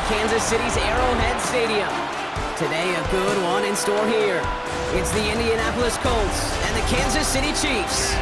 Kansas City's Arrowhead Stadium. Today, a good one in store here. It's the Indianapolis Colts and the Kansas City Chiefs.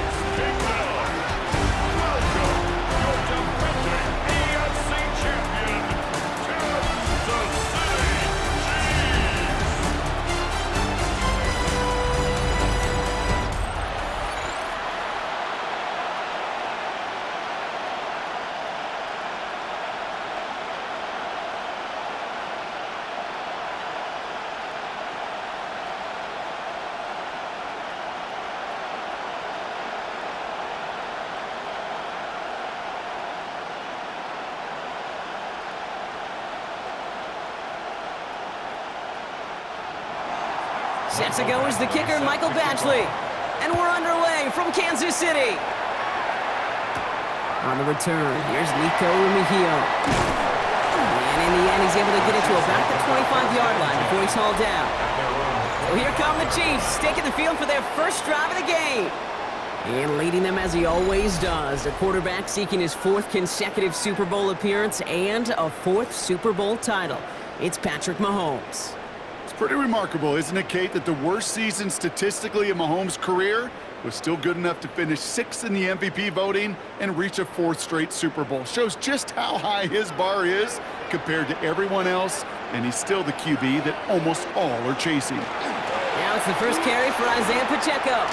Set to go is the kicker, Michael Badgley. And we're underway from Kansas City. On the return, here's Nico Remigio. And in the end, he's able to get it to about the 25-yard line before he's hauled down. So here come the Chiefs, taking the field for their first drive of the game. And leading them as he always does, a quarterback seeking his 4th consecutive Super Bowl appearance and a 4th Super Bowl title. It's Patrick Mahomes. It's pretty remarkable, isn't it, Kate, that the worst season statistically in Mahomes' career was still good enough to finish 6th in the MVP voting and reach a 4th straight Super Bowl. Shows just how high his bar is compared to everyone else, and he's still the QB that almost all are chasing. Now it's the first carry for Isaiah Pacheco.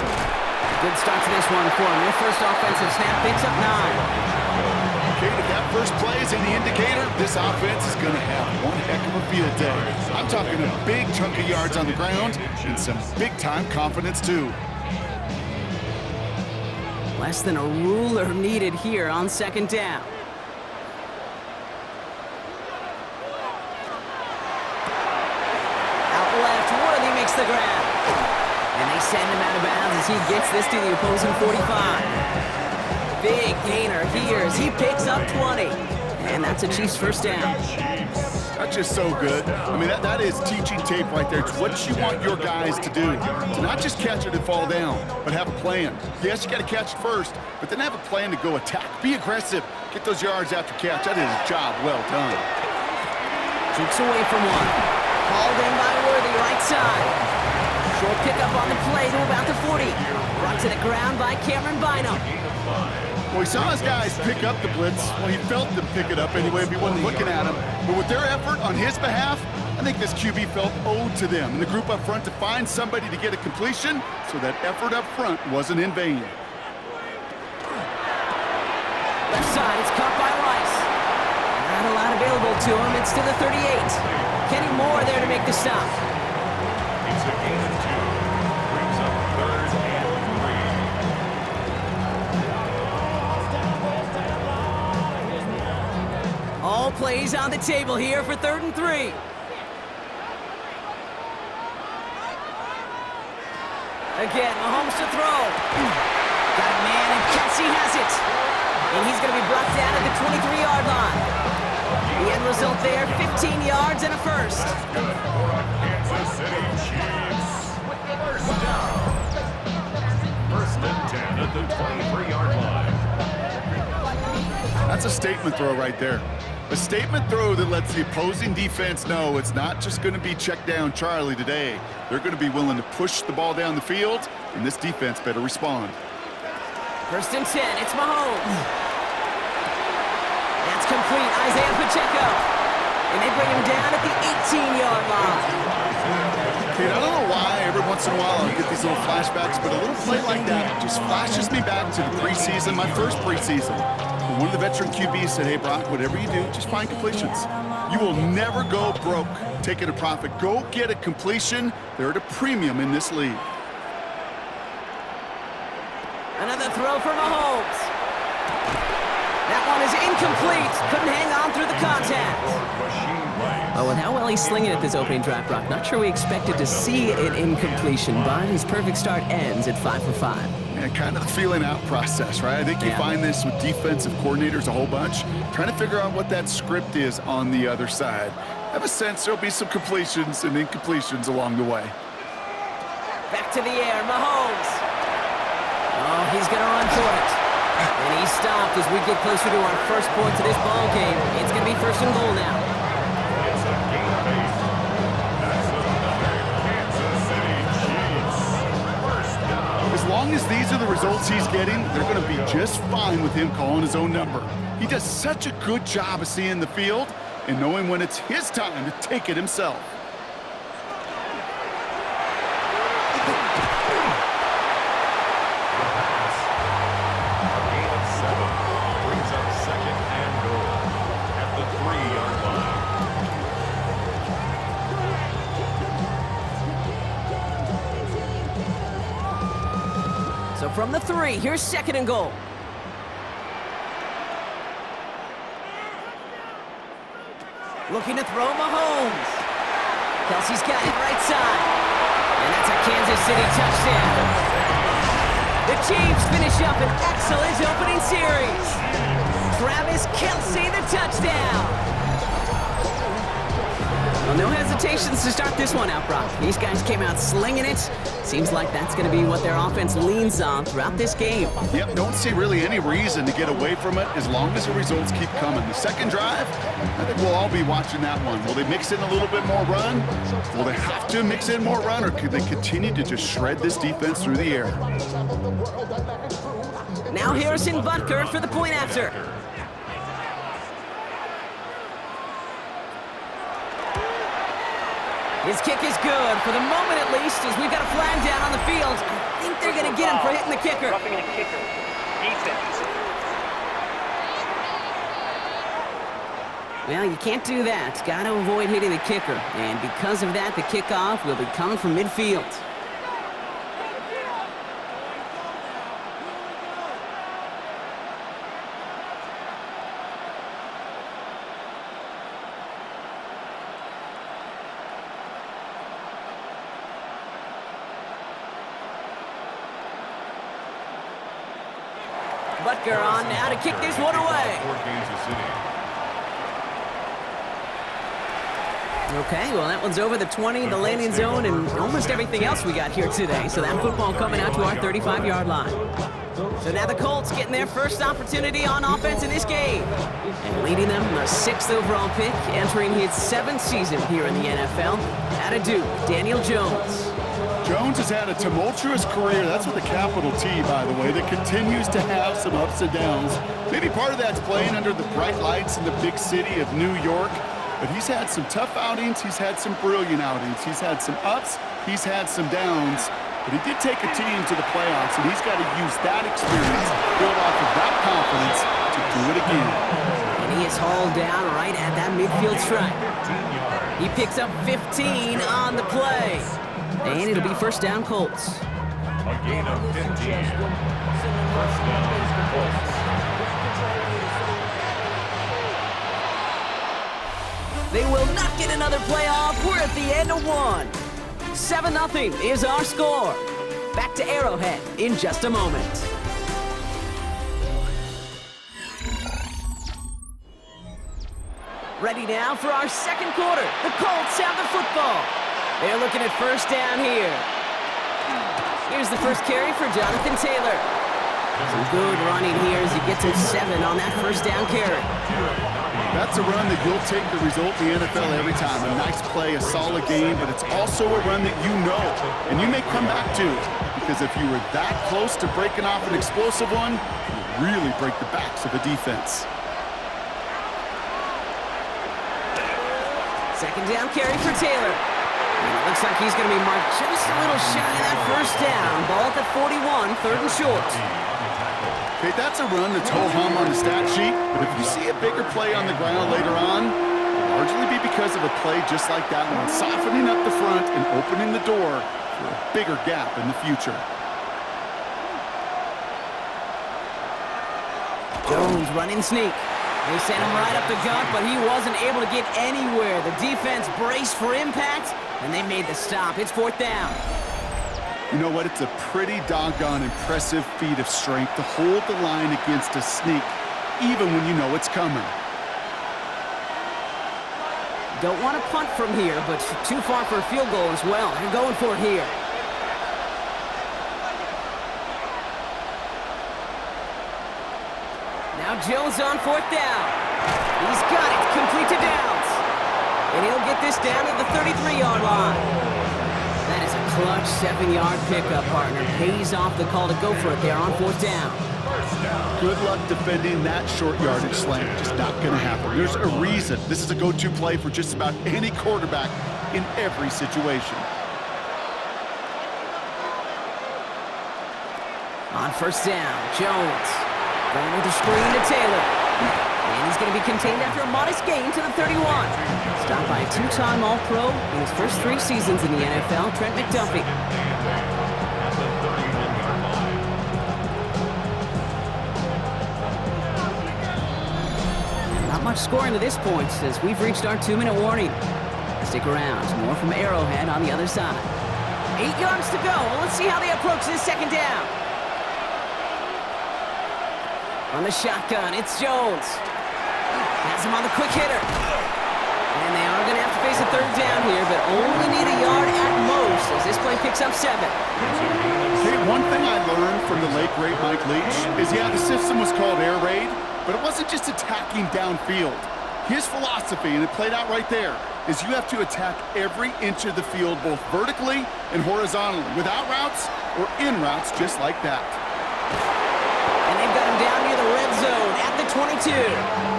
Good start to this one for him. Their first offensive snap picks up 9. Kate, if that first play is any indicator, this offense is going to have one heck of a field day. I'm talking a big chunk of yards on the ground and some big-time confidence, too. Less than a ruler needed here on 2nd down. Out left, Worthy makes the grab. And they send him out of bounds as he gets this to the opposing 45. Big gainer here as he picks up 20. And that's a Chiefs first down. That's just so good. I mean, that is teaching tape right there. It's what you want your guys to do. To not just catch it and fall down, but have a plan. Yes, you got to catch it first, but then have a plan to go attack. Be aggressive. Get those yards after catch. That is a job well done. Jukes away from one. Hauled in by Worthy, right side. Short pickup on the play to about the 40. Brought to the ground by Cameron Bynum. Well, he saw his guys pick up the blitz. Well, he felt them pick it up anyway if he wasn't looking at him. But with their effort on his behalf, I think this QB felt owed to them and the group up front to find somebody to get a completion, so that effort up front wasn't in vain. Left side, it's caught by Rice. Not a lot available to him. It's to the 38. Kenny Moore there to make the stop. It's a gain of 2. Brings up 3rd and 3. All plays on the table here for 3rd and 3. Again, Mahomes to throw. Got a man, and Kelsey has it. And he's going to be brought down at the 23-yard line. The end result there, 15 yards and a first. Kansas City Chiefs. First down. 1st and 10 at the 23-yard line. That's a statement throw right there. A statement throw that lets the opposing defense know it's not just going to be check down Charlie today. They're going to be willing to push the ball down the field, and this defense better respond. 1st and 10, it's Mahomes. That's complete, Isaiah Pacheco. And they bring him down at the 18-yard line. Kate, I don't know why every once in a while I get these little flashbacks, but a little play like that just flashes me back to the preseason, my first preseason. One of the veteran QBs said, hey, Brock, whatever you do, just find completions. You will never go broke taking a profit. Go get a completion. They're at a premium in this league. Another throw for Mahomes. That one is incomplete. Couldn't hang on through the contact. Oh, and how well he's slinging it this opening drive, Brock. Not sure we expected to see an incompletion, but his perfect start ends at 5 for 5. And kind of the feeling out process, right? I think you find this with defensive coordinators a whole bunch, trying to figure out what that script is on the other side. I have a sense there'll be some completions and incompletions along the way. Back to the air, Mahomes. Oh, he's going to run for it. And he's stopped as we get closer to our first point to this ball game. It's going to be 1st and goal now. long as these are the results he's getting, they're going to be just fine with him calling his own number. He does such a good job of seeing the field and knowing when it's his time to take it himself. So from the 3, here's 2nd and goal. Looking to throw Mahomes. Kelsey's got it right side. And that's a Kansas City touchdown. The Chiefs finish up an excellent opening series. Travis Kelsey, the touchdown. Well, no hesitations to start this one out, Brock. These guys came out slinging it. Seems like that's going to be what their offense leans on throughout this game. Yep, don't see really any reason to get away from it as long as the results keep coming. The second drive, I think we'll all be watching that one. Will they mix in a little bit more run? Will they have to mix in more run, or could they continue to just shred this defense through the air? Now Harrison Butker for the point after. His kick is good, for the moment at least, as we've got a flag down on the field. I think they're going to get him for hitting the kicker. Roughing the kicker. Defense. Well, you can't do that. Got to avoid hitting the kicker. And because of that, the kickoff will be coming from midfield. Butker on now to kick this one away. Okay, well, that one's over the 20, the landing zone, and almost everything else we got here today. So that football coming out to our 35-yard line. So now the Colts getting their first opportunity on offense in this game. And leading them, the 6th overall pick, entering his 7th season here in the NFL. Out of Duke, Daniel Jones. Jones has had a tumultuous career. That's with a capital T, by the way, that continues to have some ups and downs. Maybe part of that's playing under the bright lights in the big city of New York. But he's had some tough outings. He's had some brilliant outings. He's had some ups. He's had some downs. But he did take a team to the playoffs, and he's got to use that experience, build off of that confidence to do it again. And he is hauled down right at that midfield stripe. He picks up 15 on the play. And it'll be first down, Colts. A gain of 15. First down, Colts. They will not get another playoff. We're at the end of one. 7-0 is our score. Back to Arrowhead in just a moment. Ready now for our second quarter. The Colts have the football. They're looking at first down here. Here's the first carry for Jonathan Taylor. Some good running here as he gets him 7 on that first down carry. That's a run that you'll take the result in the NFL every time. A nice play, a solid game, but it's also a run that you know, and you may come back to. Because if you were that close to breaking off an explosive one, you really break the backs of a defense. Second down carry for Taylor. And it looks like he's going to be marked just a little shy of that first down. Ball at the 41, 3rd and short. Okay, that's a run that's ho-hum on the stat sheet, but if you see a bigger play on the ground later on, it'll largely be because of a play just like that one, softening up the front and opening the door for a bigger gap in the future. Jones running sneak. They sent him right up the gut, but he wasn't able to get anywhere. The defense braced for impact, and they made the stop. It's 4th down. You know what? It's a pretty doggone impressive feat of strength to hold the line against a sneak, even when you know it's coming. Don't want to punt from here, but too far for a field goal as well. They're going for it here. Now Jones on 4th down. He's got it, complete to Downs. And he'll get this down at the 33-yard line. That is a clutch 7-yard pickup, partner. Pays off the call to go for it there on 4th down. Good luck defending that short yardage slant. Just not going to happen. There's a reason. This is a go-to play for just about any quarterback in every situation. On 1st down, Jones going with the screen to Taylor. And he's going to be contained after a modest gain to the 31. Stopped by a 2-time All-Pro in his first 3 seasons in the NFL, Trent McDuffie. Not much scoring to this point as we've reached our 2-minute warning. Stick around. More from Arrowhead on the other side. 8 yards to go. Let's see how they approach this 2nd down. On the shotgun, it's Jones. Has him on the quick hitter. And they are going to have to face a 3rd down here, but only need a yard at most as this play picks up 7. Hey, one thing I learned from the late, great Mike Leach is, yeah, the system was called air raid, but it wasn't just attacking downfield. His philosophy, and it played out right there, is you have to attack every inch of the field, both vertically and horizontally, without routes or in routes, just like that. And they've got him down near the red zone at the 22.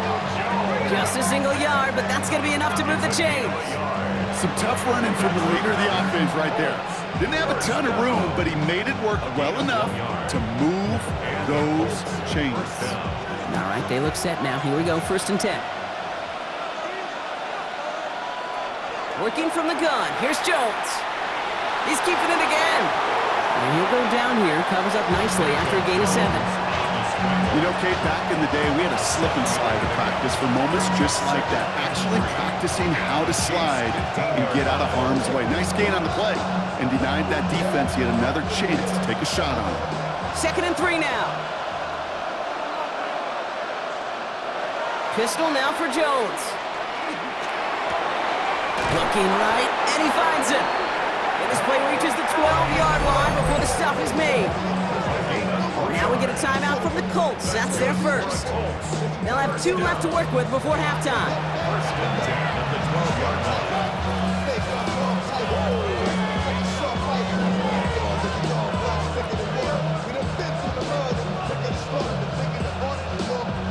Just a single yard, but that's going to be enough to move the chains. Some tough running from the leader of the offense right there. Didn't have a ton of room, but he made it work well enough to move those chains. All right, they look set now. Here we go, 1st and 10. Working from the gun. Here's Jones. He's keeping it again. And he'll go down here. Covers up nicely after a gain of 7. You know, Kate, back in the day, we had a slip and slide to practice for moments just like that. Actually practicing how to slide and get out of harm's way. Nice gain on the play. And denied that defense yet another chance to take a shot on it. 2nd and 3 now. Pistol now for Jones. Looking right, and he finds him. And this play reaches the 12-yard line before the stop is made. Now we get a timeout from the Colts. That's their first. They'll have 2 left to work with before halftime.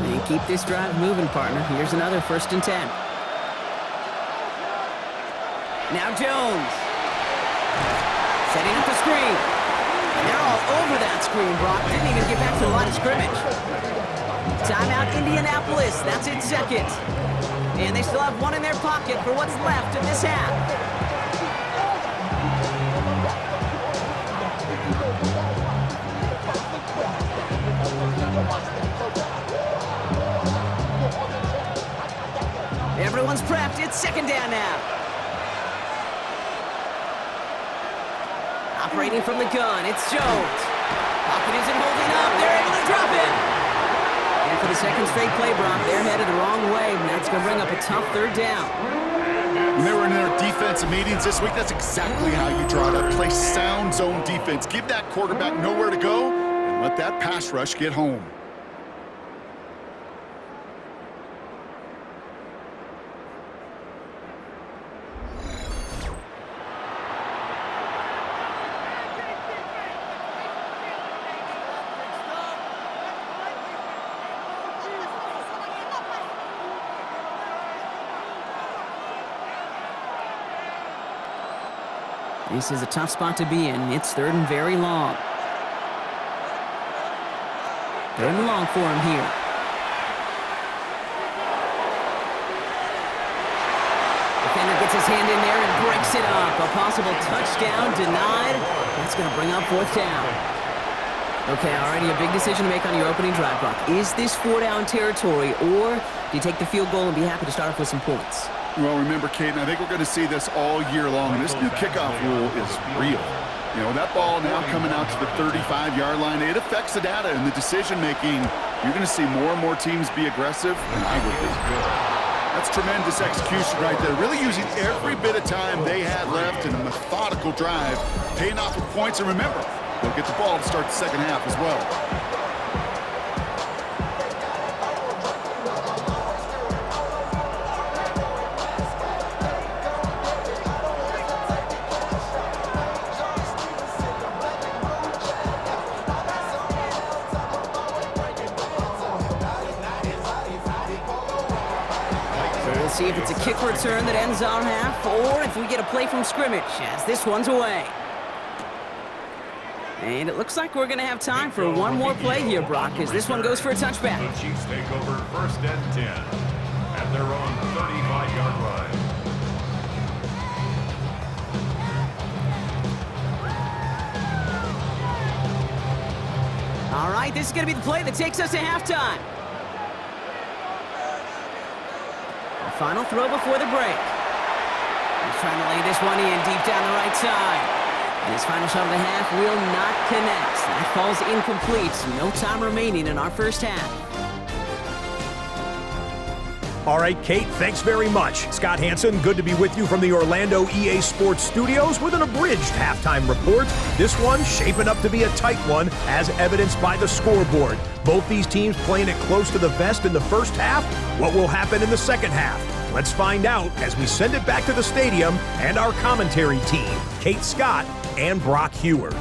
And keep this drive moving, partner. Here's another 1st and 10. Now Jones. Setting up the screen. And they're all over that screen, Brock. Didn't even get back to the line of scrimmage. Timeout, Indianapolis. That's its 2nd. And they still have 1 in their pocket for what's left of this half. Everyone's prepped. It's 2nd down now. Operating from the gun, it's Jones. Pocket isn't holding up. They're able to drop it. And for the 2nd straight play, Brock, they're headed the wrong way. And that's going to bring up a tough 3rd down. When they were in their defensive meetings this week, that's exactly how you draw it up. Play sound zone defense. Give that quarterback nowhere to go and let that pass rush get home. This is a tough spot to be in. It's 3rd and very long. 3rd and long for him here. Defender gets his hand in there and breaks it up. A possible touchdown denied. That's going to bring up 4th down. Okay, already a big decision to make on your opening drive, Brock. Is this 4-down territory, or do you take the field goal and be happy to start off with some points? Well, remember, Kate, and I think we're going to see this all year long. This new kickoff rule is real. You know, that ball now coming out to the 35-yard line, it affects the data and the decision-making. You're going to see more and more teams be aggressive, and I would be. That's tremendous execution right there. Really using every bit of time they had left in a methodical drive, paying off with points. And remember, they'll get the ball to start the 2nd half as well. see if it's a kick return that ends our half, or if we get a play from scrimmage, as this one's away. And it looks like we're going to have time for one more play here, Brock, as this one goes for a touchback. The Chiefs take over 1st and 10 at their own 35-yard line. All right, this is going to be the play that takes us to halftime. The final throw before the break. He's trying to lay this one in deep down the right side. And his final shot of the half will not connect. That falls incomplete. No time remaining in our first half. All right, Kate, thanks very much. Scott Hansen, good to be with you from the Orlando EA Sports Studios with an abridged halftime report. This one shaping up to be a tight one, as evidenced by the scoreboard. Both these teams playing it close to the vest in the first half. What will happen in the second half? Let's find out as we send it back to the stadium and our commentary team, Kate Scott and Brock Hewer.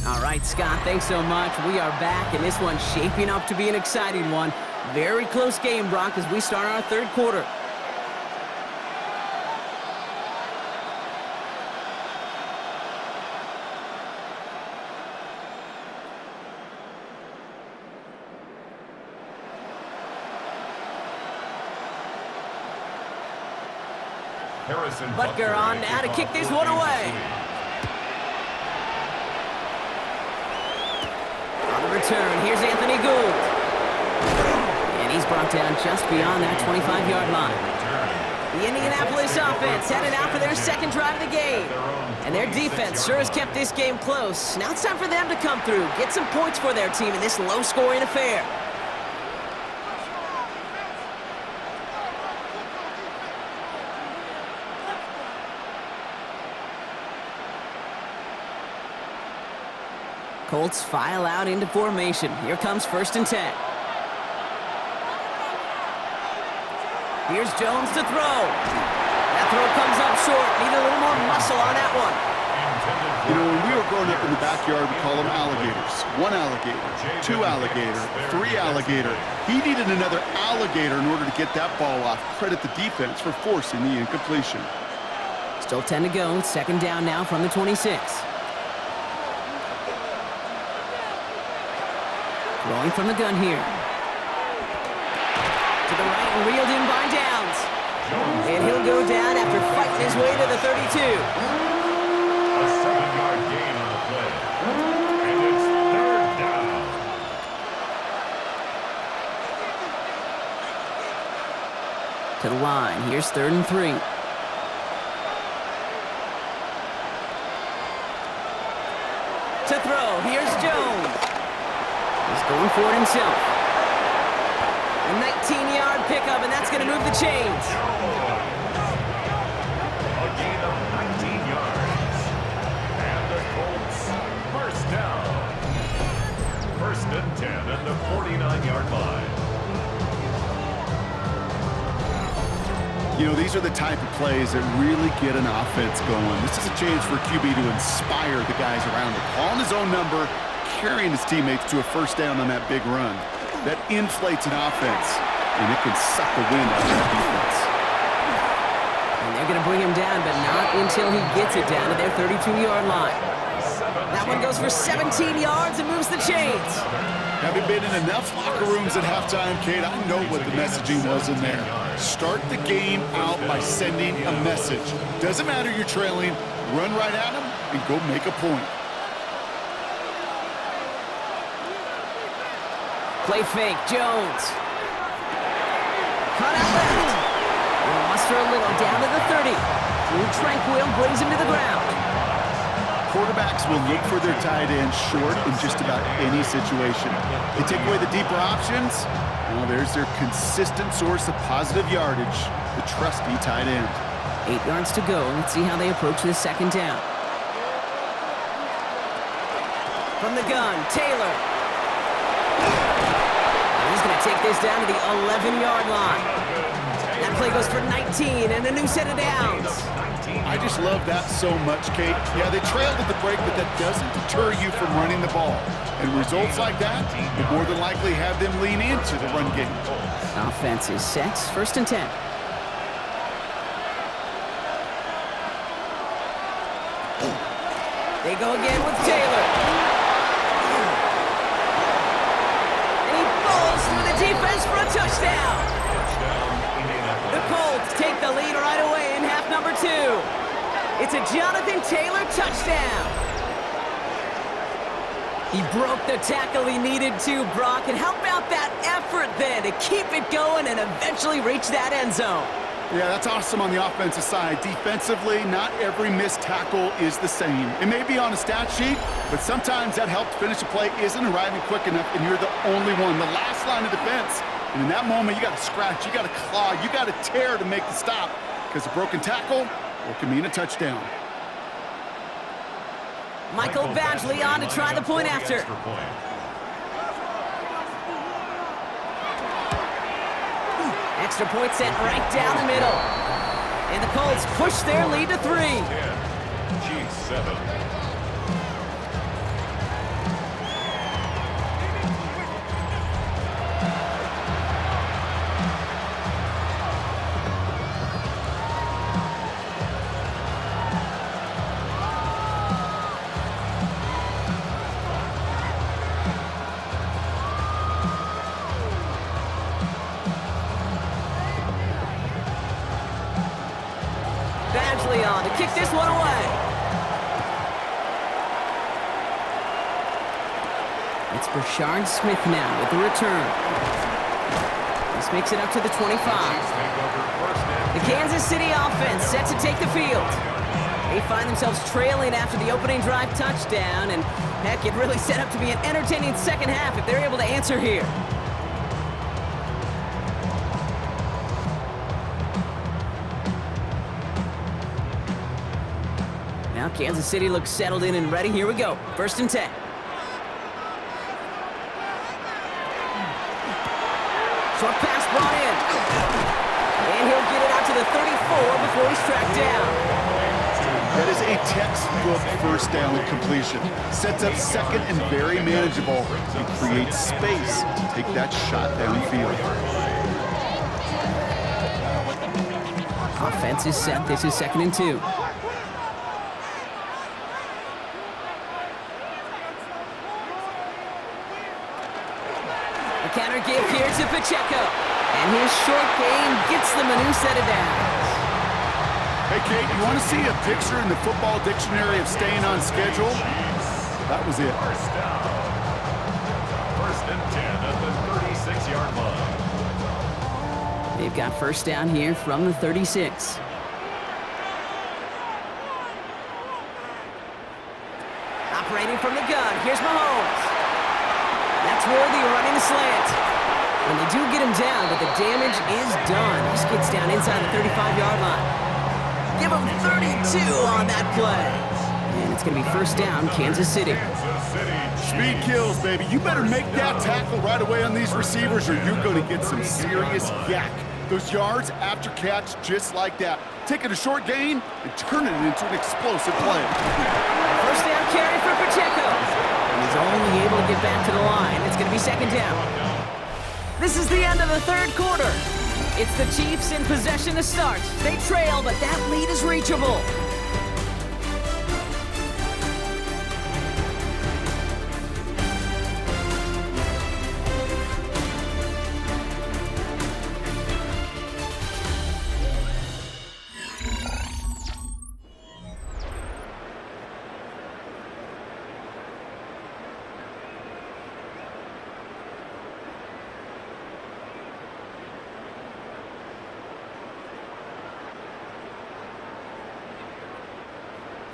All right, Scott, thanks so much. We are back, and this one's shaping up to be an exciting one. Very close game, Brock, as we start our third quarter. Butker on now to kick this one away. On the return, here's Anthony Gould. And he's brought down just beyond that 25-yard line. The Indianapolis offense headed out for their second drive of the game. And their defense sure has kept this game close. Now it's time for them to come through, get some points for their team in this low-scoring affair. Colts file out into formation. Here comes 1st and 10. Here's Jones to throw. That throw comes up short. Need a little more muscle on that one. You know, when we were growing up in the backyard, we call them alligators. 1 alligator, 2 alligator, 3 alligator. He needed another alligator in order to get that ball off. Credit the defense for forcing the incompletion. Still 10 to go. 2nd down now from the 26. Throwing from the gun here. To the right and reeled in by Downs. And he'll go down after fighting his way to the 32. A 7-yard gain on the play. And it's 3rd down. To the line. Here's 3rd and 3. To throw. Here's Jones. He's going for it himself. A 19-yard pickup, and that's going to move the chains. A gain of 19 yards. And the Colts, 1st down. 1st and 10 at the 49-yard line. You know, these are the type of plays that really get an offense going. This is a chance for QB to inspire the guys around him. Calling his own number, carrying his teammates to a 1st down on that big run. That inflates an offense, and it can suck the wind out of that defense. And they're going to bring him down, but not until he gets it down to their 32-yard line. That one goes for 17 yards and moves the chains. Having been in enough locker rooms at halftime, Kate, I know what the messaging was in there. Start the game out by sending a message. Doesn't matter you're trailing, run right at them and go make a point. Play fake, Jones. Cut out left. Will muster a little down to the 30. Drew Tranquil brings him to the ground. Quarterbacks will look for their tight end short in just about any situation. They take away the deeper options. Well, there's their consistent source of positive yardage, the trusty tight end. 8 yards to go. Let's see how they approach this 2nd down. From the gun, Taylor. He's going to take this down to the 11-yard line. That play goes for 19 and a new set of downs. I just love that so much, Kate. Yeah, they trailed at the break, but that doesn't deter you from running the ball. And results like that will more than likely have them lean into the run game. Offense is set. First and 10. They go again with Taylor. And he falls through the defense for a touchdown. The Colts take the lead right away in half number 2. It's a Jonathan Taylor touchdown. He broke the tackle he needed to, Brock. And how about that effort then to keep it going and eventually reach that end zone? Yeah, that's awesome on the offensive side. Defensively, not every missed tackle is the same. It may be on a stat sheet, but sometimes that help to finish a play isn't arriving quick enough, and you're the only one, the last line of defense. And in that moment, you got to scratch, you got to claw, you got to tear to make the stop, because a broken tackle, it can mean a touchdown. Michael Badgley on to try the point after. Extra point sent right down the middle. And the Colts push their lead to 3. G7. Badgley on to kick this one away. It's Brashard Smith now with the return. This makes it up to the 25. The Kansas City offense set to take the field. They find themselves trailing after the opening drive touchdown, and heck, it really set up to be an entertaining second half if they're able to answer here. Now Kansas City looks settled in and ready. Here we go. First and 10. Short pass brought in. And he'll get it out to the 34 before he's tracked down. That is a textbook first down completion. Sets up second and very manageable and creates space to take that shot downfield. Offense is set. This is second and 2. Counter give here to Pacheco. And his short game gets them a new set of downs. Hey, Kate, you want to see a picture in the football dictionary of staying on schedule? That was it. First down. First and 10 at the 36-yard line. They've got first down here from the 36. Operating from the gun, here's Mahomes. That's Worthy running the slant. And they do get him down, but the damage is done. This gets down inside the 35-yard line. Give him 32 on that play. And it's going to be first down, Kansas City. Speed kills, baby. You better make that tackle right away on these receivers or you're going to get some serious yak. Those yards after catch just like that. Taking a short gain and turning it into an explosive play. First down carry for Pacheco. He's only able to get back to the line. It's going to be second down. This is the end of the third quarter. It's the Chiefs in possession to start. They trail, but that lead is reachable.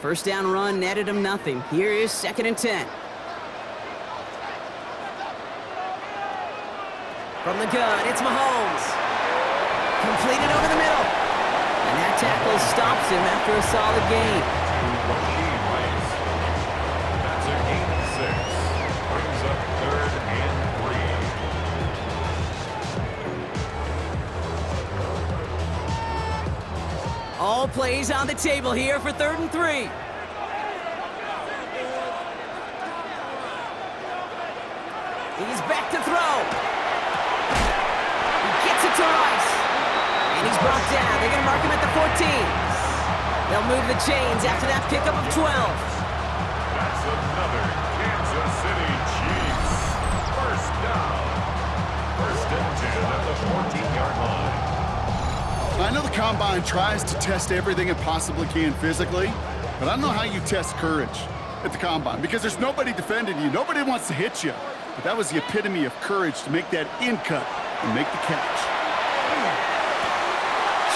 First down run netted him nothing. Here is second and 10. From the gun, it's Mahomes. Completed over the middle. And that tackle stops him after a solid gain. That's a gain of 6. Brings up third and 3. All plays on the table here for third and 3. He's back to throw. He gets he's brought down. They're going to mark him at the 14. They'll move the chains after that pickup of 12. That's another Kansas City Chiefs. First down. First and 10 at the 14-yard line. I know the Combine tries to test everything it possibly can physically, but I don't know how you test courage at the Combine because there's nobody defending you. Nobody wants to hit you. But that was the epitome of courage to make that in cut and make the catch.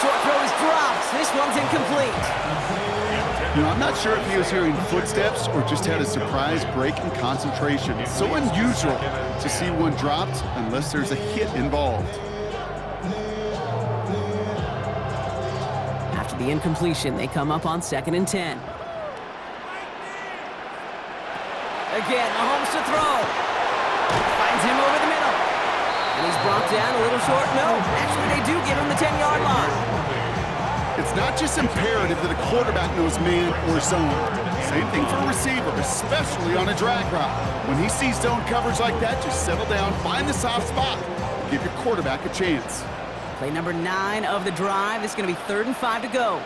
Short throw is dropped. This one's incomplete. You know, I'm not sure if he was hearing footsteps or just had a surprise break in concentration. It's so unusual to see one dropped unless there's a hit involved. After the incompletion, they come up on 2nd and 10. Again, Mahomes to throw. Finds him over the middle. And he's brought down a little short. No, actually they do give him the 10-yard line. It's not just imperative that a quarterback knows man or zone. Same thing for a receiver, especially on a drag route. When he sees zone coverage like that, just settle down, find the soft spot, and give your quarterback a chance. Play number 9 of the drive. This is going to be 3rd and 5 to go.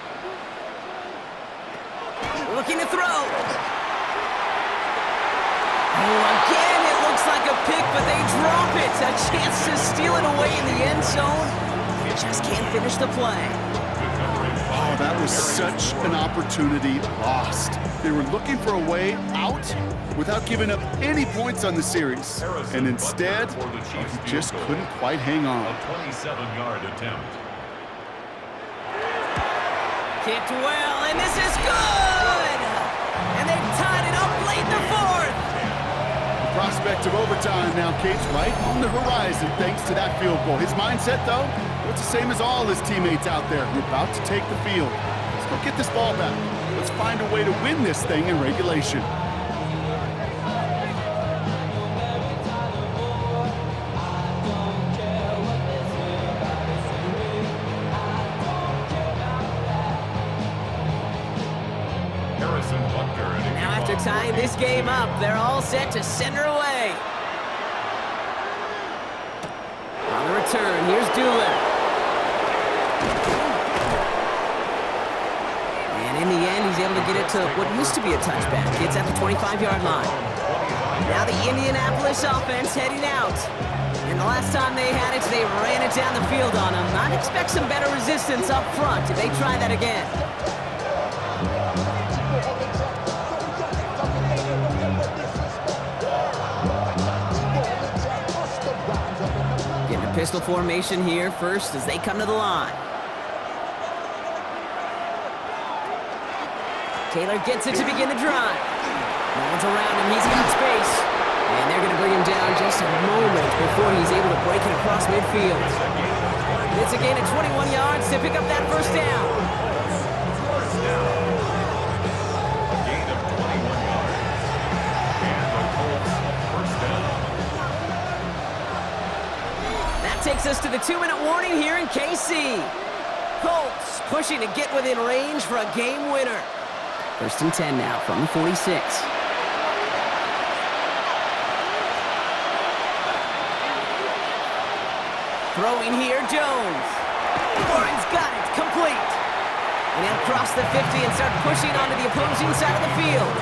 Looking to throw. Oh, again, it looks like a pick, but they drop it. A chance to steal it away in the end zone. They just can't finish the play. Oh, that was such an opportunity lost. They were looking for a way out without giving up any points on the series. And instead, he just couldn't quite hang on. A 27-yard attempt. Kicked well, and this is good! And they've tied it up late in the 4th. The prospect of overtime now, Kate's right on the horizon thanks to that field goal. His mindset, though, it's the same as all his teammates out there. We're about to take the field. Let's go get this ball back. Let's find a way to win this thing in regulation. Now after tying this game up, they're all set to send her away. On the return, here's Doolin. And in the end, he's able to get it to what used to be a touchback. It's at the 25-yard line. Now the Indianapolis offense heading out. And the last time they had it, they ran it down the field on them. I'd expect some better resistance up front if they try that again. Getting a pistol formation here first as they come to the line. Taylor gets it to begin the drive. No one's around him. He's got space. And they're going to bring him down just a moment before he's able to break it across midfield. It's a gain of 21 yards to pick up that first down. First down. A gain of 21 yards. And the Colts first down. That takes us to the 2-minute warning here in KC. Colts pushing to get within range for a game winner. 1st and 10 now from the 46. Throwing here, Jones. Warren's got it, complete. And he'll cross the 50 and start pushing onto the opposing side of the field.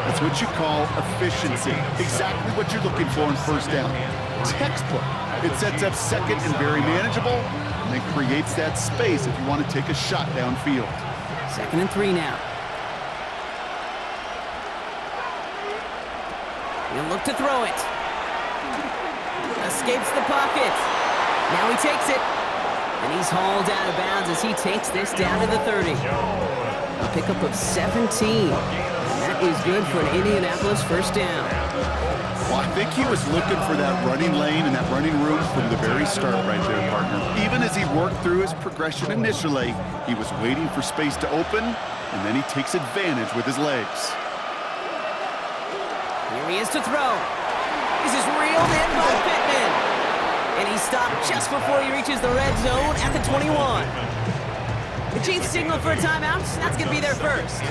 That's what you call efficiency. Exactly what you're looking for in first down. Textbook. It sets up second and very manageable, and then creates that space if you want to take a shot downfield. 2nd and 3 now. He'll look to throw it. Escapes the pocket. Now he takes it. And he's hauled out of bounds as he takes this down to the 30. A pickup of 17. And that is good for an Indianapolis first down. Well, I think he was looking for that running lane and that running room from the very start right there, partner. Even as he worked through his progression initially, he was waiting for space to open, and then he takes advantage with his legs. Here he is to throw. This is reeled in by Pittman. And he stopped just before he reaches the red zone at the 21. The Chiefs signal for a timeout. That's going to be their first.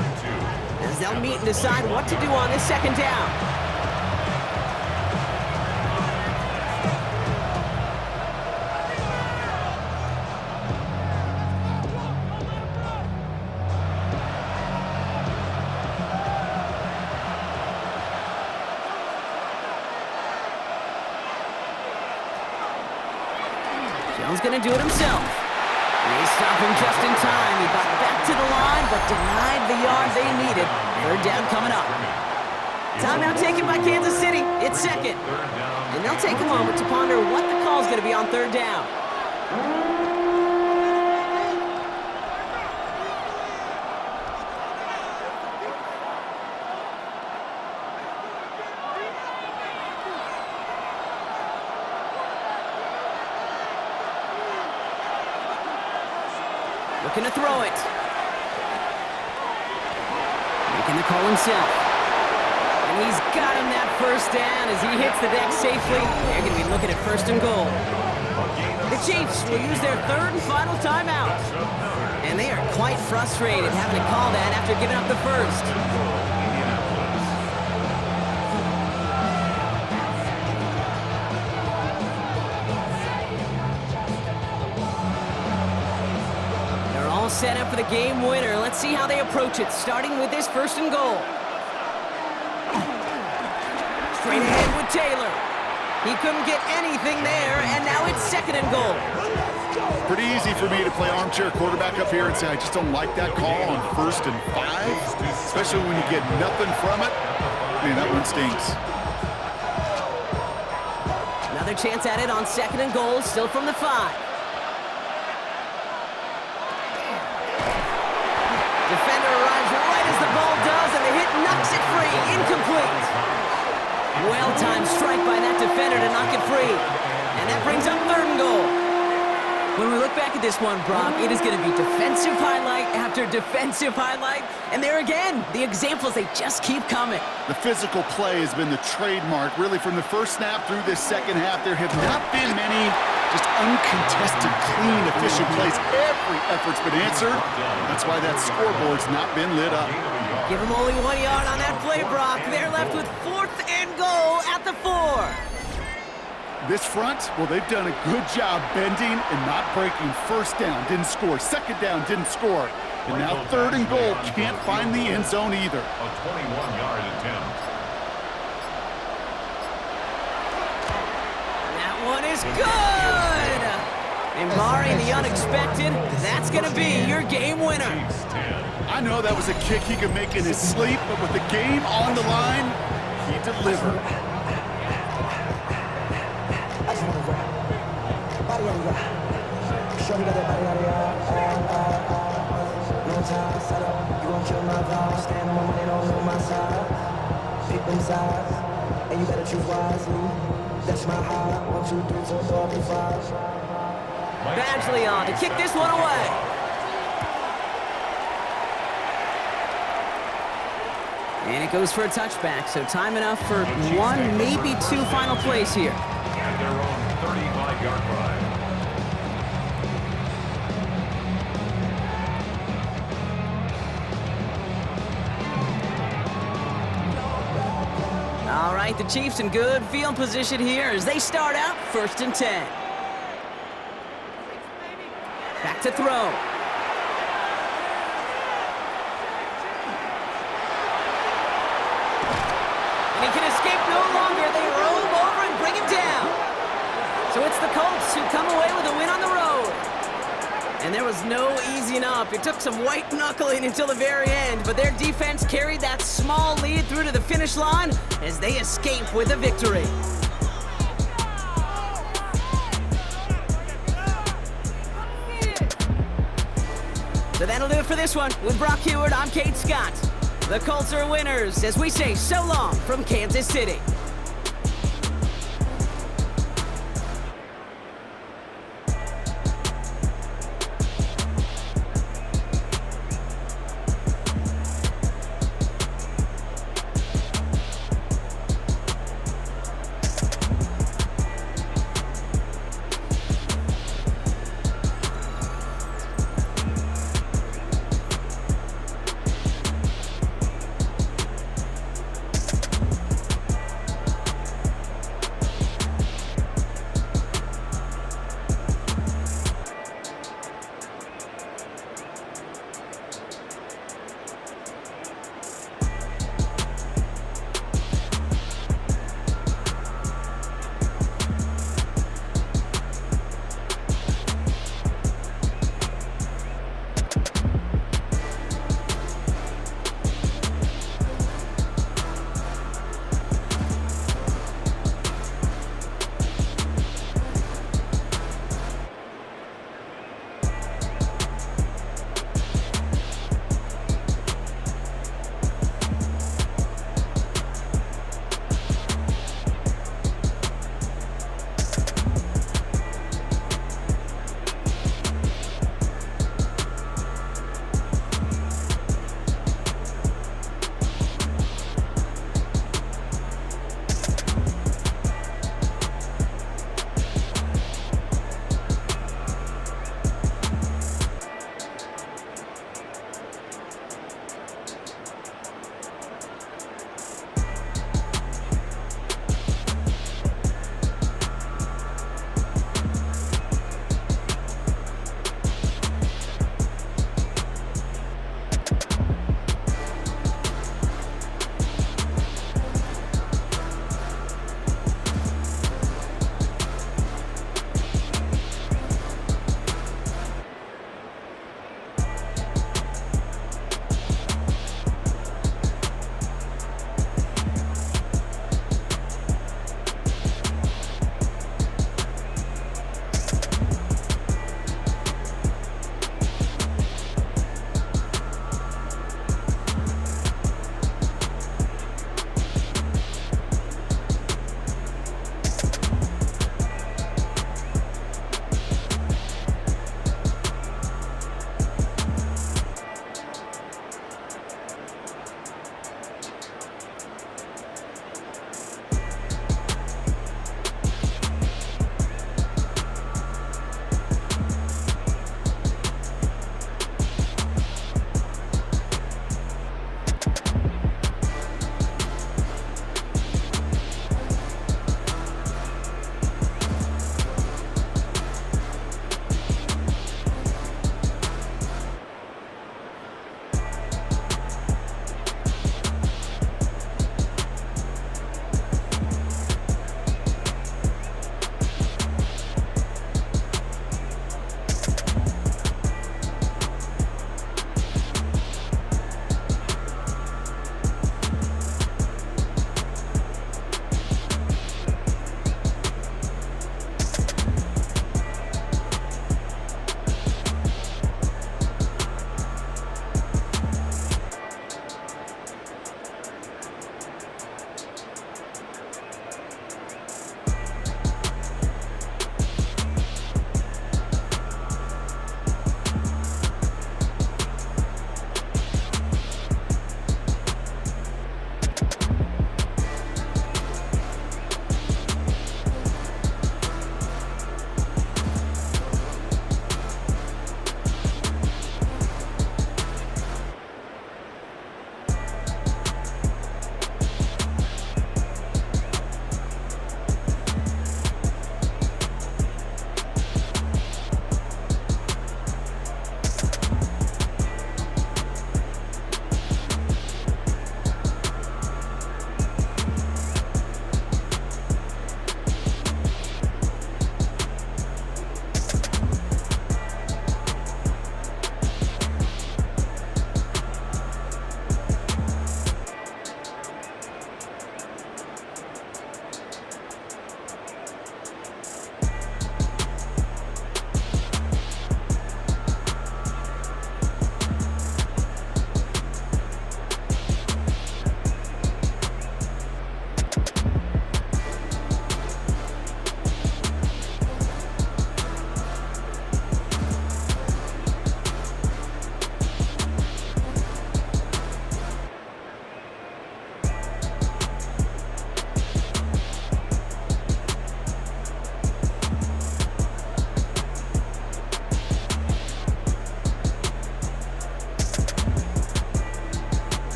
As they'll meet and decide what to do on this second down. Now he's going to do it himself. They stop him just in time. He got back to the line, but denied the yard they needed. Third down coming up. Timeout taken by Kansas City. It's second. And they'll take a moment to ponder what the call's going to be on third down. Looking to throw it. Making the call himself. And he's got him that first down as he hits the deck safely. They're going to be looking at first and goal. The Chiefs will use their third and final timeout. And they are quite frustrated having to call that after giving up the first. They're all set up for the game winner. Let's see how they approach it, starting with this first and goal. Straight ahead with Taylor. He couldn't get anything there, and now it's second and goal. Pretty easy for me to play armchair quarterback up here and say I just don't like that call on 1st and 5, especially when you get nothing from it. Man, that one stinks. Another chance at it on second and goal, still from the 5. Defender arrives right as the ball does, and the hit knocks it free. Incomplete. Well-timed strike by that defender to knock it free. And that brings up third and goal. When we look back at this one, Brock, it is going to be defensive highlight after defensive highlight. And there again, the examples, they just keep coming. The physical play has been the trademark. Really, from the first snap through this second half, there have not been many just uncontested, clean, efficient plays. Every effort's been answered. That's why that scoreboard's not been lit up. Give them only 1 yard on that play, Brock. They're left with 4th and goal at the 4. This front, well, they've done a good job bending and not breaking. First down, didn't score. Second down, didn't score. And now third and goal, can't find the end zone either. A 21-yard attempt. That one is good! And barring the unexpected, that's going to be your game winner. I know that was a kick he could make in his sleep, but with the game on the line, he delivered. And you better choose wisely. That's my high. 1, 2, 3, 4, 5. Badgley on to kick this one away. And it goes for a touchback, so time enough for 1, maybe 2 final plays here. And their own 35-yard line. All right, the Chiefs in good field position here as they start out 1st and 10. Back to throw. And he can escape no longer. They roll over and bring him down. So it's the Colts who come away with a win on the road. And there was no easing up. It took some white knuckling until the very end, but their defense carried that small lead through to the finish line as they escape with a victory. So that'll do it for this one. With Brock Heward, I'm Kate Scott. The Colts are winners as we say so long from Kansas City.